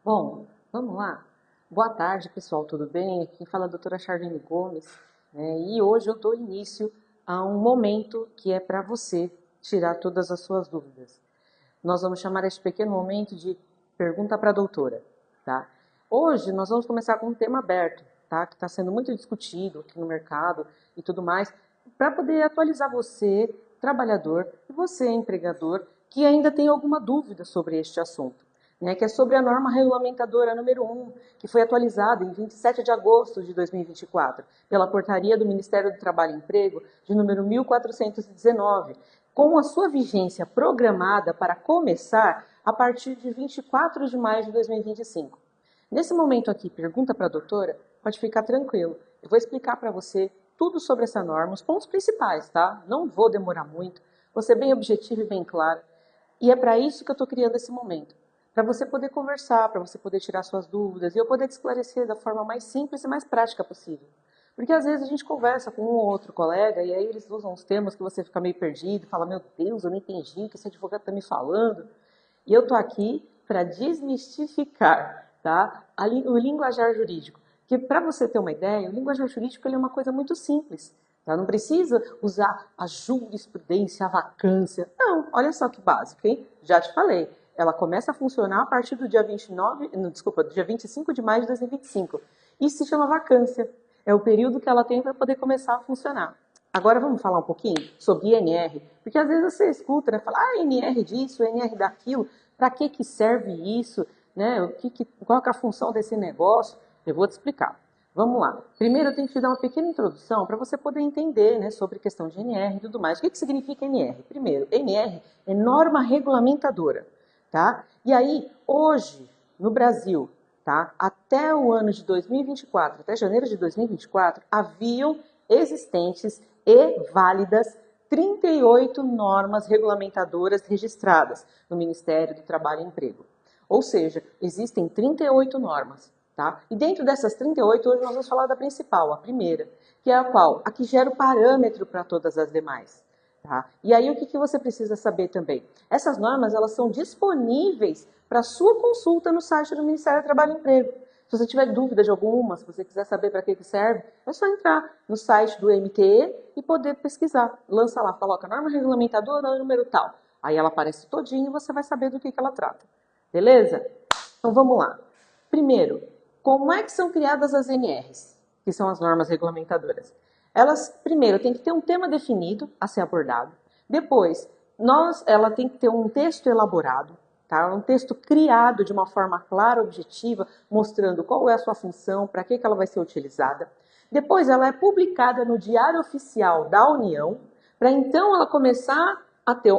Bom, vamos lá. Boa tarde, pessoal, tudo bem? Aqui fala a doutora Charlene Gomes, né? E hoje eu dou início a um momento que é para você tirar todas as suas dúvidas. Nós vamos chamar este pequeno momento de pergunta para a doutora, tá? Hoje nós vamos começar com um tema aberto, tá? Que está sendo muito discutido aqui no mercado e tudo mais, para poder atualizar você, trabalhador, e você, empregador, que ainda tem alguma dúvida sobre este assunto. Né, que é sobre a norma regulamentadora número 1, que foi atualizada em 27 de agosto de 2024, pela portaria do Ministério do Trabalho e Emprego, de número 1419, com a sua vigência programada para começar a partir de 24 de maio de 2025. Nesse momento aqui, pergunta para a doutora, pode ficar tranquilo. Eu vou explicar para você tudo sobre essa norma, os pontos principais, tá? Não vou demorar muito, vou ser bem objetivo e bem claro. E é para isso que eu estou criando esse momento. Para você poder conversar, para você poder tirar suas dúvidas e eu poder te esclarecer da forma mais simples e mais prática possível. Porque às vezes a gente conversa com um ou outro colega e aí eles usam os termos que você fica meio perdido, fala, meu Deus, eu não entendi o que esse advogado está me falando. E eu estou aqui para desmistificar, tá? O linguajar jurídico. Porque para você ter uma ideia, o linguajar jurídico ele é uma coisa muito simples. Tá? Não precisa usar a jurisprudência, a vacância. Não, olha só que básico, hein? Já te falei. Ela começa a funcionar a partir do dia 25 de maio de 2025. Isso se chama vacância. É o período que ela tem para poder começar a funcionar. Agora vamos falar um pouquinho sobre INR, porque às vezes você escuta, né, fala, INR disso, INR daquilo, para que serve isso, né? Qual é a função desse negócio? Eu vou te explicar. Vamos lá. Primeiro eu tenho que te dar uma pequena introdução para você poder entender, né, sobre questão de INR e tudo mais. O que significa INR? Primeiro, INR é norma regulamentadora. Tá? E aí, hoje, no Brasil, tá? Até o ano de 2024, até janeiro de 2024, haviam existentes e válidas 38 normas regulamentadoras registradas no Ministério do Trabalho e Emprego. Ou seja, existem 38 normas. Tá? E dentro dessas 38, hoje nós vamos falar da principal, a primeira, que é a qual? A que gera o parâmetro para todas as demais. Tá? E aí o que você precisa saber também? Essas normas elas são disponíveis para sua consulta no site do Ministério do Trabalho e Emprego. Se você tiver dúvida de alguma, se você quiser saber para que serve, é só entrar no site do MTE e poder pesquisar. Lança lá, coloca norma regulamentadora número tal. Aí ela aparece todinho e você vai saber do que ela trata. Beleza? Então vamos lá. Primeiro, como é que são criadas as NRs, que são as normas regulamentadoras? Elas, primeiro, tem que ter um tema definido a ser abordado. Depois, ela tem que ter um texto elaborado, tá? Um texto criado de uma forma clara, objetiva, mostrando qual é a sua função, para que ela vai ser utilizada. Depois, ela é publicada no Diário Oficial da União, para então ela começar a ter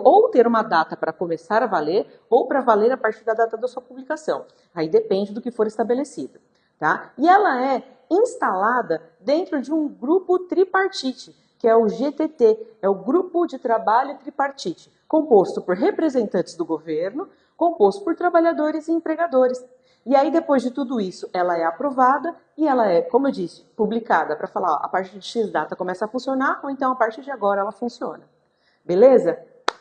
uma data para começar a valer, ou para valer a partir da data da sua publicação. Aí depende do que for estabelecido. Tá? E ela é instalada dentro de um grupo tripartite, que é o GTT, é o Grupo de Trabalho Tripartite, composto por representantes do governo, composto por trabalhadores e empregadores. E aí, depois de tudo isso, ela é aprovada e ela é, como eu disse, publicada para falar, ó, a partir de X data começa a funcionar, ou então a partir de agora ela funciona. Beleza?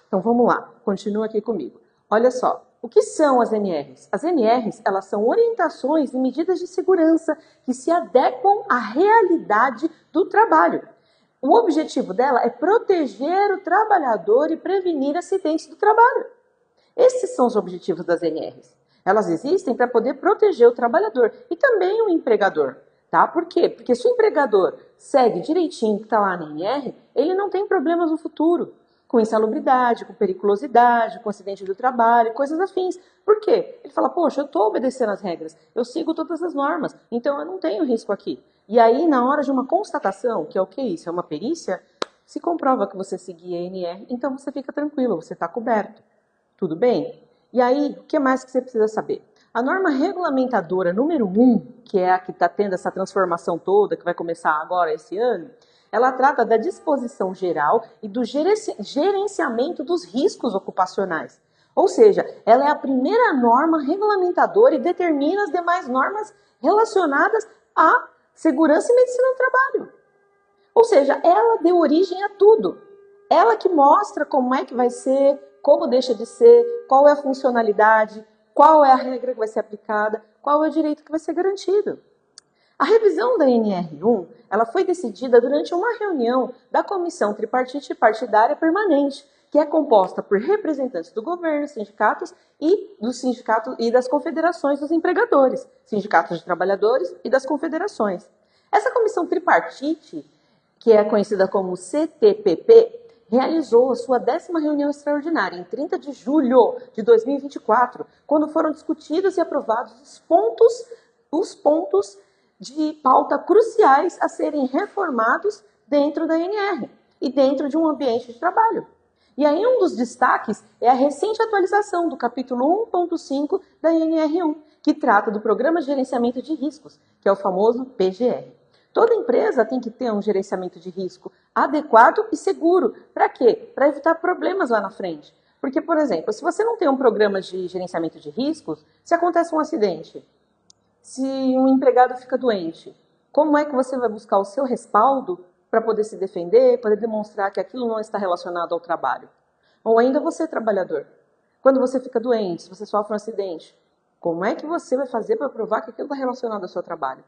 Então vamos lá, continua aqui comigo. Olha só. O que são as NRs? As NRs, elas são orientações e medidas de segurança que se adequam à realidade do trabalho. O objetivo dela é proteger o trabalhador e prevenir acidentes do trabalho. Esses são os objetivos das NRs. Elas existem para poder proteger o trabalhador e também o empregador. Tá? Por quê? Porque se o empregador segue direitinho o que está lá na NR, ele não tem problemas no futuro. Com insalubridade, com periculosidade, com acidente do trabalho, coisas afins. Por quê? Ele fala, poxa, eu estou obedecendo as regras, eu sigo todas as normas, então eu não tenho risco aqui. E aí, na hora de uma constatação, que é o que é isso? É uma perícia, se comprova que você seguia a NR, então você fica tranquilo, você está coberto. Tudo bem? E aí, o que mais que você precisa saber? A norma regulamentadora número 1, que é a que está tendo essa transformação toda, que vai começar agora esse ano, ela trata da disposição geral e do gerenciamento dos riscos ocupacionais. Ou seja, ela é a primeira norma regulamentadora e determina as demais normas relacionadas à segurança e medicina do trabalho. Ou seja, ela deu origem a tudo. Ela que mostra como é que vai ser, como deixa de ser, qual é a funcionalidade, qual é a regra que vai ser aplicada, qual é o direito que vai ser garantido. A revisão da NR1 ela foi decidida durante uma reunião da Comissão Tripartite Partidária Permanente, que é composta por representantes do governo, sindicatos e das confederações dos empregadores, sindicatos de trabalhadores e das confederações. Essa comissão tripartite, que é conhecida como CTPP, realizou a sua 10ª reunião extraordinária em 30 de julho de 2024, quando foram discutidos e aprovados os pontos de pauta cruciais a serem reformados dentro da NR e dentro de um ambiente de trabalho. E aí um dos destaques é a recente atualização do capítulo 1.5 da NR1, que trata do Programa de Gerenciamento de Riscos, que é o famoso PGR. Toda empresa tem que ter um gerenciamento de risco adequado e seguro. Para quê? Para evitar problemas lá na frente. Porque, por exemplo, se você não tem um programa de gerenciamento de riscos, se acontece um acidente, se um empregado fica doente, como é que você vai buscar o seu respaldo para poder se defender, poder demonstrar que aquilo não está relacionado ao trabalho? Ou ainda você, trabalhador, quando você fica doente, se você sofre um acidente, como é que você vai fazer para provar que aquilo está relacionado ao seu trabalho?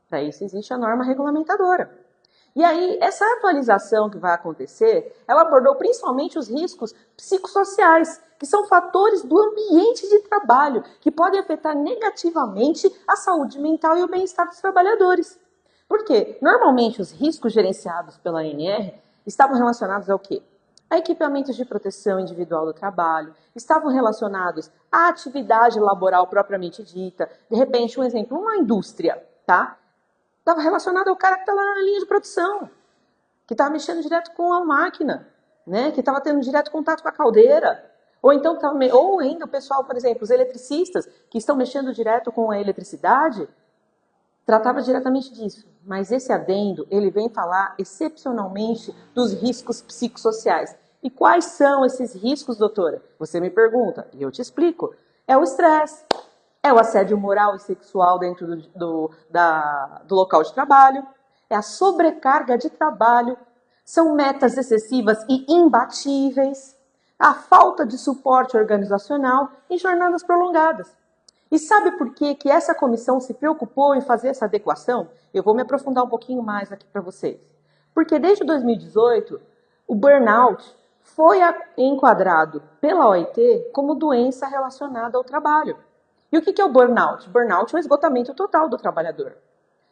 Para isso existe a norma regulamentadora. E aí, essa atualização que vai acontecer, ela abordou principalmente os riscos psicossociais, que são fatores do ambiente de trabalho, que podem afetar negativamente a saúde mental e o bem-estar dos trabalhadores. Por quê? Normalmente, os riscos gerenciados pela ANR estavam relacionados ao quê? A equipamentos de proteção individual do trabalho, estavam relacionados à atividade laboral propriamente dita. De repente, um exemplo, uma indústria, tá? Estava relacionado ao cara que está lá na linha de produção, que estava mexendo direto com a máquina, né? Que estava tendo direto contato com a caldeira. Ou ainda o pessoal, por exemplo, os eletricistas, que estão mexendo direto com a eletricidade, tratava diretamente disso. Mas esse adendo, ele vem falar excepcionalmente dos riscos psicossociais. E quais são esses riscos, doutora? Você me pergunta, e eu te explico. É o estresse. É o assédio moral e sexual dentro do local de trabalho. É a sobrecarga de trabalho. São metas excessivas e imbatíveis. A falta de suporte organizacional e jornadas prolongadas. E sabe por que essa comissão se preocupou em fazer essa adequação? Eu vou me aprofundar um pouquinho mais aqui para vocês. Porque desde 2018, o burnout foi enquadrado pela OIT como doença relacionada ao trabalho. E o que é o burnout? Burnout é o esgotamento total do trabalhador.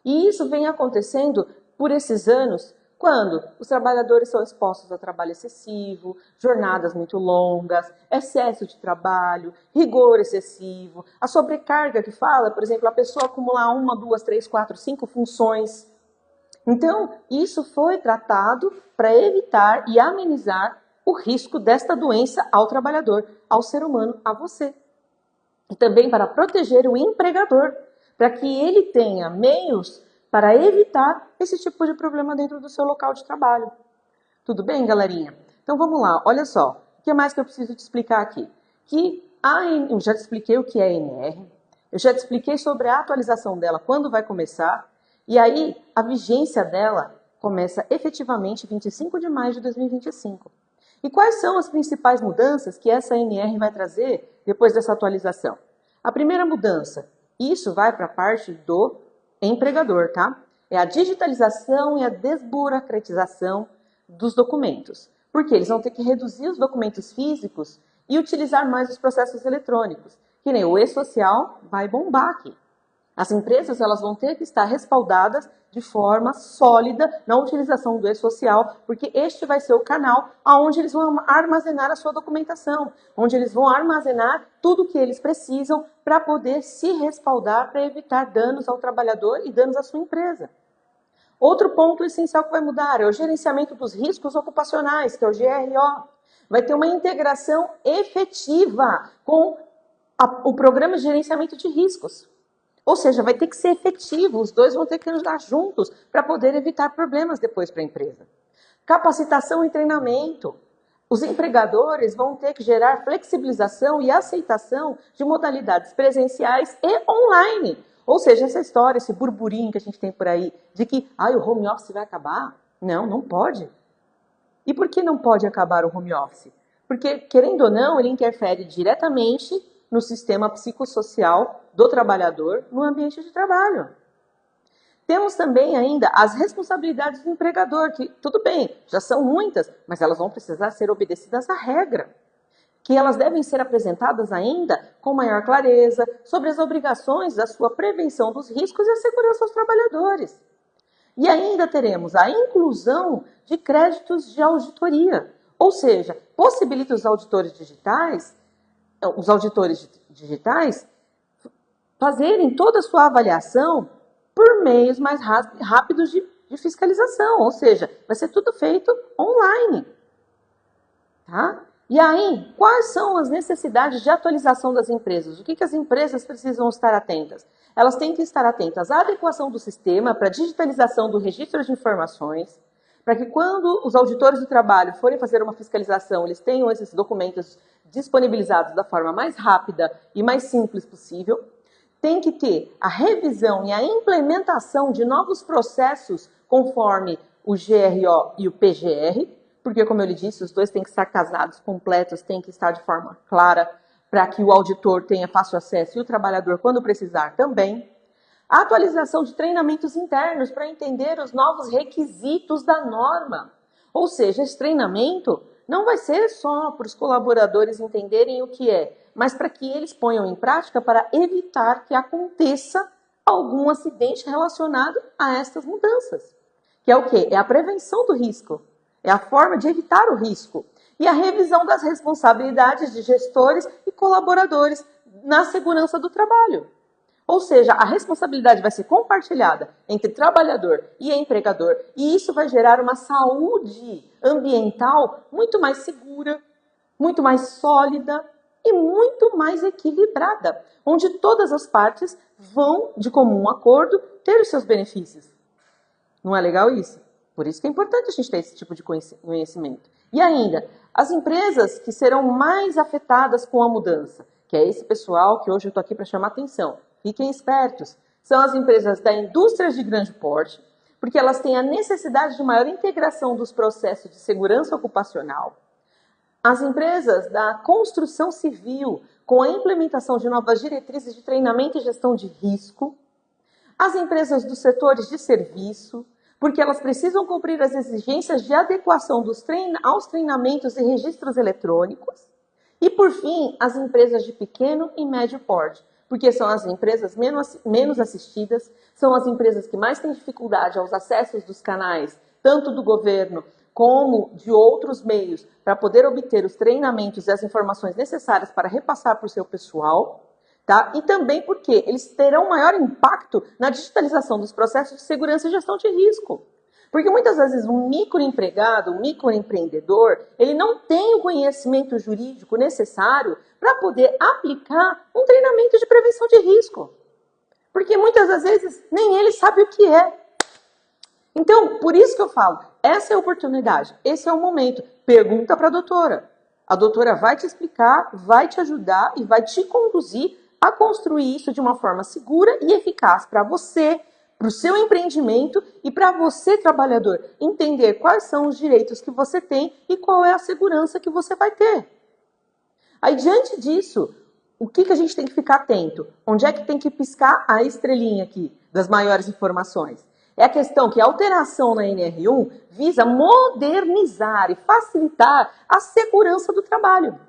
E isso vem acontecendo por esses anos, quando os trabalhadores são expostos a trabalho excessivo, jornadas muito longas, excesso de trabalho, rigor excessivo, a sobrecarga que fala, por exemplo, a pessoa acumular 1, 2, 3, 4, 5 funções. Então, isso foi tratado para evitar e amenizar o risco desta doença ao trabalhador, ao ser humano, a você. E também para proteger o empregador, para que ele tenha meios para evitar esse tipo de problema dentro do seu local de trabalho. Tudo bem, galerinha? Então vamos lá, olha só. O que mais que eu preciso te explicar aqui? Eu já te expliquei o que é a NR, eu já te expliquei sobre a atualização dela, quando vai começar, e aí a vigência dela começa efetivamente 25 de maio de 2025. E quais são as principais mudanças que essa NR vai trazer depois dessa atualização? A primeira mudança, isso vai para a parte do empregador, tá? É a digitalização e a desburocratização dos documentos. Porque eles vão ter que reduzir os documentos físicos e utilizar mais os processos eletrônicos. Que nem o e-social vai bombar aqui. As empresas elas vão ter que estar respaldadas de forma sólida na utilização do e-social, porque este vai ser o canal onde eles vão armazenar a sua documentação, onde eles vão armazenar tudo o que eles precisam para poder se respaldar, para evitar danos ao trabalhador e danos à sua empresa. Outro ponto essencial que vai mudar é o gerenciamento dos riscos ocupacionais, que é o GRO. Vai ter uma integração efetiva com o programa de gerenciamento de riscos. Ou seja, vai ter que ser efetivo, os dois vão ter que andar juntos para poder evitar problemas depois para a empresa. Capacitação e treinamento. Os empregadores vão ter que gerar flexibilização e aceitação de modalidades presenciais e online. Ou seja, essa história, esse burburinho que a gente tem por aí, de que o home office vai acabar. Não, não pode. E por que não pode acabar o home office? Porque, querendo ou não, ele interfere diretamente no sistema psicossocial do trabalhador no ambiente de trabalho. Temos também ainda as responsabilidades do empregador, que tudo bem, já são muitas, mas elas vão precisar ser obedecidas à regra. Que elas devem ser apresentadas ainda com maior clareza sobre as obrigações da sua prevenção dos riscos e a segurança aos trabalhadores. E ainda teremos a inclusão de créditos de auditoria, ou seja, possibilita os auditores digitais fazerem toda a sua avaliação por meios mais rápidos de fiscalização, ou seja, vai ser tudo feito online. Tá? E aí, quais são as necessidades de atualização das empresas? O que as empresas precisam estar atentas? Elas têm que estar atentas à adequação do sistema para a digitalização do registro de informações, para que quando os auditores do trabalho forem fazer uma fiscalização, eles tenham esses documentos disponibilizados da forma mais rápida e mais simples possível. Tem que ter a revisão e a implementação de novos processos conforme o GRO e o PGR, porque, como eu lhe disse, os dois têm que estar casados, completos, têm que estar de forma clara, para que o auditor tenha fácil acesso e o trabalhador, quando precisar, também. A atualização de treinamentos internos para entender os novos requisitos da norma. Ou seja, esse treinamento não vai ser só para os colaboradores entenderem o que é, mas para que eles ponham em prática para evitar que aconteça algum acidente relacionado a estas mudanças. Que é o quê? É a prevenção do risco. É a forma de evitar o risco. E a revisão das responsabilidades de gestores e colaboradores na segurança do trabalho. Ou seja, a responsabilidade vai ser compartilhada entre trabalhador e empregador, e isso vai gerar uma saúde ambiental muito mais segura, muito mais sólida e muito mais equilibrada, onde todas as partes vão, de comum acordo, ter os seus benefícios. Não é legal isso? Por isso que é importante a gente ter esse tipo de conhecimento. E ainda, as empresas que serão mais afetadas com a mudança, que é esse pessoal que hoje eu estou aqui para chamar atenção. Fiquem espertos. São as empresas da indústria de grande porte, porque elas têm a necessidade de maior integração dos processos de segurança ocupacional. As empresas da construção civil, com a implementação de novas diretrizes de treinamento e gestão de risco. As empresas dos setores de serviço, porque elas precisam cumprir as exigências de adequação aos treinamentos e registros eletrônicos. E, por fim, as empresas de pequeno e médio porte, porque são as empresas menos assistidas, são as empresas que mais têm dificuldade aos acessos dos canais, tanto do governo como de outros meios, para poder obter os treinamentos e as informações necessárias para repassar para o seu pessoal. Tá? E também porque eles terão maior impacto na digitalização dos processos de segurança e gestão de risco. Porque muitas vezes um microempregado, um microempreendedor, ele não tem o conhecimento jurídico necessário para poder aplicar um treinamento de prevenção de risco. Porque muitas das vezes nem ele sabe o que é. Então, por isso que eu falo, essa é a oportunidade, esse é o momento. Pergunta para a doutora. A doutora vai te explicar, vai te ajudar e vai te conduzir a construir isso de uma forma segura e eficaz para você, para o seu empreendimento e para você, trabalhador, entender quais são os direitos que você tem e qual é a segurança que você vai ter. Aí, diante disso, o que a gente tem que ficar atento? Onde é que tem que piscar a estrelinha aqui das maiores informações? É a questão que a alteração na NR1 visa modernizar e facilitar a segurança do trabalho.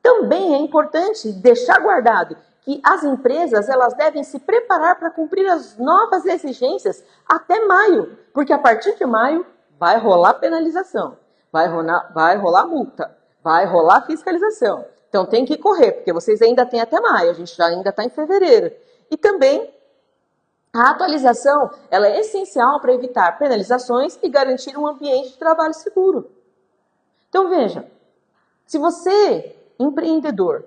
Também é importante deixar guardado que as empresas elas devem se preparar para cumprir as novas exigências até maio, porque a partir de maio vai rolar penalização, vai rolar multa, vai rolar fiscalização. Então tem que correr, porque vocês ainda têm até maio, a gente já ainda está em fevereiro. E também a atualização ela é essencial para evitar penalizações e garantir um ambiente de trabalho seguro. Então veja, se você, empreendedor,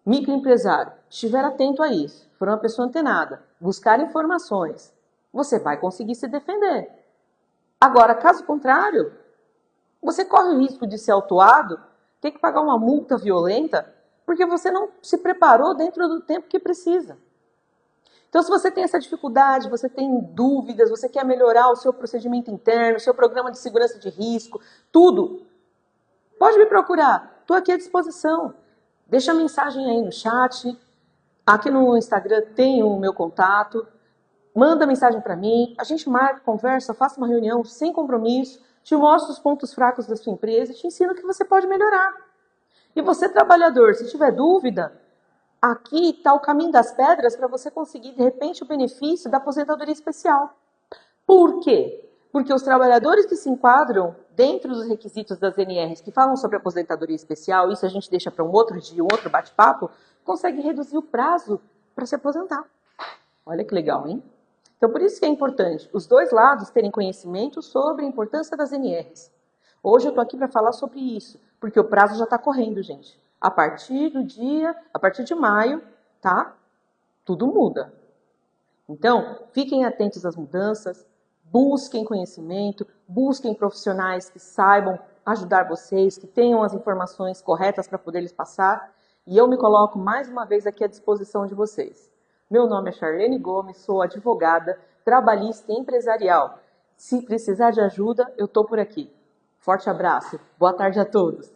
microempresário, estiver atento a isso, for uma pessoa antenada, buscar informações, você vai conseguir se defender. Agora, caso contrário, você corre o risco de ser autuado, ter que pagar uma multa violenta, porque você não se preparou dentro do tempo que precisa. Então, se você tem essa dificuldade, você tem dúvidas, você quer melhorar o seu procedimento interno, o seu programa de segurança de risco, tudo, pode me procurar, estou aqui à disposição. Deixa a mensagem aí no chat. Aqui no Instagram tem o meu contato. Manda mensagem para mim. A gente marca, conversa, faça uma reunião sem compromisso. Te mostro os pontos fracos da sua empresa e te ensino o que você pode melhorar. E você, trabalhador, se tiver dúvida, aqui está o caminho das pedras para você conseguir, de repente, o benefício da aposentadoria especial. Por quê? Porque os trabalhadores que se enquadram dentro dos requisitos das NRs que falam sobre aposentadoria especial, isso a gente deixa para um outro dia, um outro bate-papo, conseguem reduzir o prazo para se aposentar. Olha que legal, hein? Então, por isso que é importante os dois lados terem conhecimento sobre a importância das NRs. Hoje eu estou aqui para falar sobre isso, porque o prazo já está correndo, gente. A partir de maio, tá? Tudo muda. Então, fiquem atentos às mudanças, busquem conhecimento, busquem profissionais que saibam ajudar vocês, que tenham as informações corretas para poder lhes passar. E eu me coloco mais uma vez aqui à disposição de vocês. Meu nome é Charlene Gomes, sou advogada, trabalhista e empresarial. Se precisar de ajuda, eu estou por aqui. Forte abraço. Boa tarde a todos.